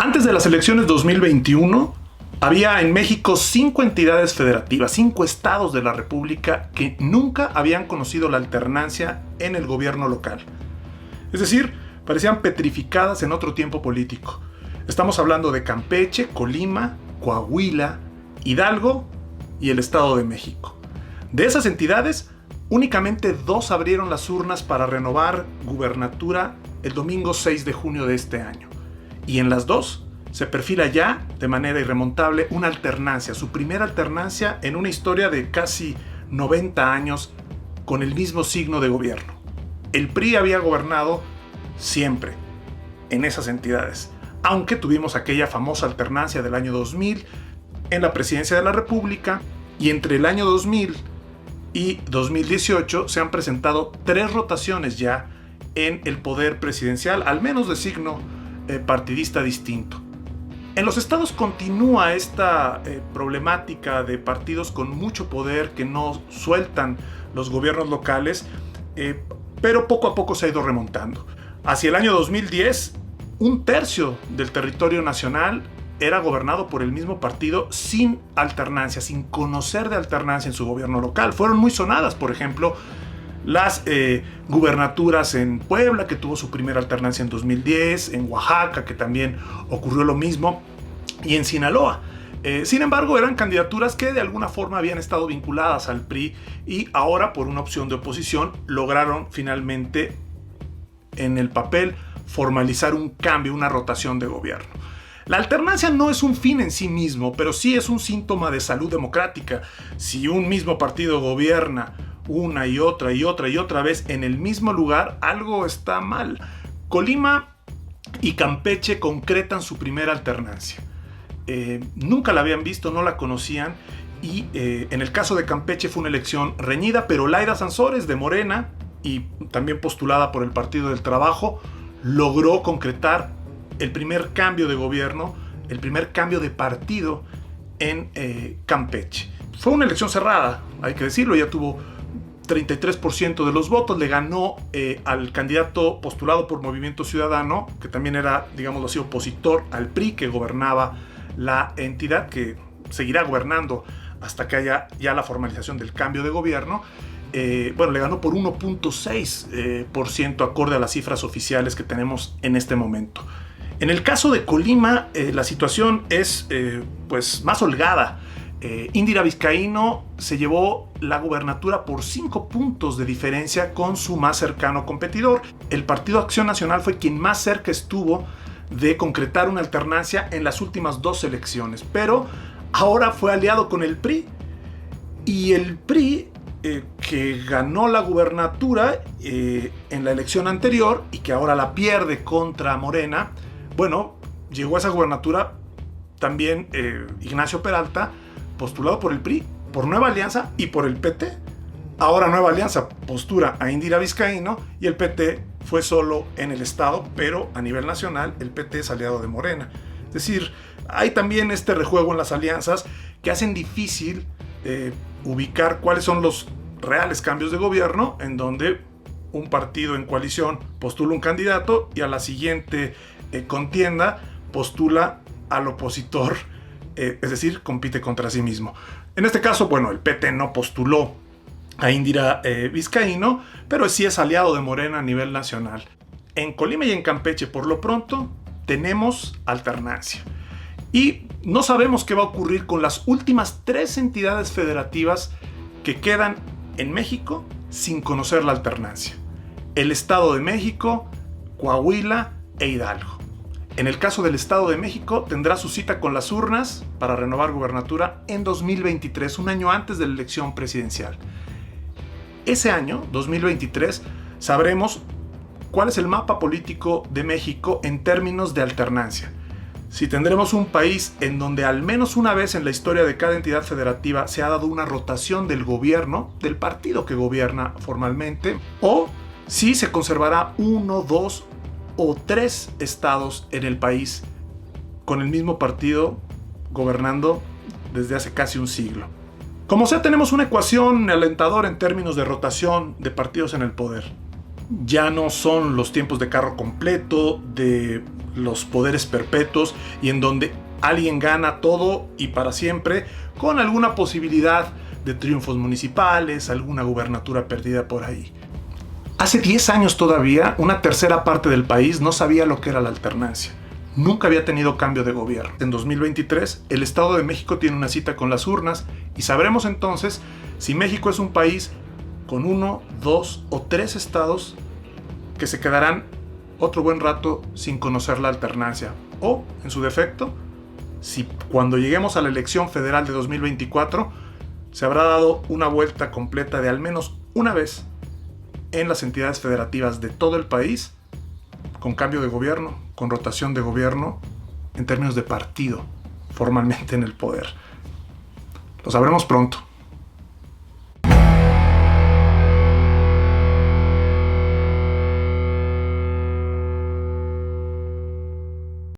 Antes de las elecciones 2021, había en México 5 entidades federativas, 5 estados de la República que nunca habían conocido la alternancia en el gobierno local. Es decir, parecían petrificadas en otro tiempo político. Estamos hablando de Campeche, Colima, Coahuila, Hidalgo y el Estado de México. De esas entidades, únicamente 2 abrieron las urnas para renovar gubernatura el domingo 6 de junio de este año. Y en las 2 se perfila ya, de manera irremontable, una alternancia, su primera alternancia en una historia de casi 90 años con el mismo signo de gobierno. El PRI había gobernado siempre en esas entidades, aunque tuvimos aquella famosa alternancia del año 2000 en la presidencia de la República, y entre el año 2000 y 2018 se han presentado 3 rotaciones ya en el poder presidencial, al menos de signo partidista distinto. En los estados continúa esta problemática de partidos con mucho poder que no sueltan los gobiernos locales, pero poco a poco se ha ido remontando. Hacia el año 2010, 1/3 del territorio nacional era gobernado por el mismo partido sin alternancia, sin conocer de alternancia en su gobierno local. Fueron muy sonadas, por ejemplo, las gubernaturas en Puebla, que tuvo su primera alternancia en 2010, en Oaxaca, que también ocurrió lo mismo, y en Sinaloa. Sin embargo, eran candidaturas que de alguna forma habían estado vinculadas al PRI y ahora, por una opción de oposición, lograron finalmente en el papel formalizar un cambio, una rotación de gobierno. La alternancia no es un fin en sí mismo, pero sí es un síntoma de salud democrática. Si un mismo partido gobierna una y otra vez en el mismo lugar, algo está mal. Colima y Campeche concretan su primera alternancia. Nunca la habían visto, no la conocían, y en el caso de Campeche fue una elección reñida, pero Laida Sansores, de Morena y también postulada por el Partido del Trabajo, logró concretar el primer cambio de gobierno, el primer cambio de partido en Campeche. Fue una elección cerrada, hay que decirlo, ya tuvo 33% de los votos, le ganó al candidato postulado por Movimiento Ciudadano, que también era, digámoslo así, opositor al PRI, que gobernaba la entidad, que seguirá gobernando hasta que haya ya la formalización del cambio de gobierno. Le ganó por 1.6% acorde a las cifras oficiales que tenemos en este momento. En el caso de Colima, la situación es más holgada. Indira Vizcaíno se llevó la gubernatura por 5 puntos de diferencia con su más cercano competidor. El Partido Acción Nacional fue quien más cerca estuvo de concretar una alternancia en las últimas 2 elecciones, pero ahora fue aliado con el PRI, y el PRI que ganó la gubernatura en la elección anterior y que ahora la pierde contra Morena, llegó a esa gubernatura también Ignacio Peralta, postulado por el PRI, por Nueva Alianza y por el PT. Ahora Nueva Alianza postura a Indira Vizcaíno y el PT fue solo en el estado, pero a nivel nacional el PT es aliado de Morena. Es decir, hay también este rejuego en las alianzas que hacen difícil ubicar cuáles son los reales cambios de gobierno, en donde un partido en coalición postula un candidato y a la siguiente contienda postula al opositor, es decir, compite contra sí mismo. En este caso, el PT no postuló a Indira Vizcaíno, pero sí es aliado de Morena a nivel nacional. En Colima y en Campeche, por lo pronto, tenemos alternancia. Y no sabemos qué va a ocurrir con las últimas 3 entidades federativas que quedan en México sin conocer la alternancia: el Estado de México, Coahuila e Hidalgo. En el caso del Estado de México, tendrá su cita con las urnas para renovar gubernatura en 2023, un año antes de la elección presidencial. Ese año, 2023, sabremos cuál es el mapa político de México en términos de alternancia. Si tendremos un país en donde al menos una vez en la historia de cada entidad federativa se ha dado una rotación del gobierno, del partido que gobierna formalmente, o si se conservará 1, 2 o 3 estados en el país con el mismo partido gobernando desde hace casi un siglo. Como sea, tenemos una ecuación alentadora en términos de rotación de partidos en el poder. Ya no son los tiempos de carro completo, de los poderes perpetuos y en donde alguien gana todo y para siempre, con alguna posibilidad de triunfos municipales, alguna gubernatura perdida por ahí. Hace 10 años todavía, una tercera parte del país no sabía lo que era la alternancia. Nunca había tenido cambio de gobierno. En 2023, el Estado de México tiene una cita con las urnas y sabremos entonces si México es un país con 1, 2 o 3 estados que se quedarán otro buen rato sin conocer la alternancia. O, en su defecto, si cuando lleguemos a la elección federal de 2024 se habrá dado una vuelta completa de al menos una vez en las entidades federativas de todo el país, con cambio de gobierno, con rotación de gobierno, en términos de partido, formalmente en el poder. Lo sabremos pronto.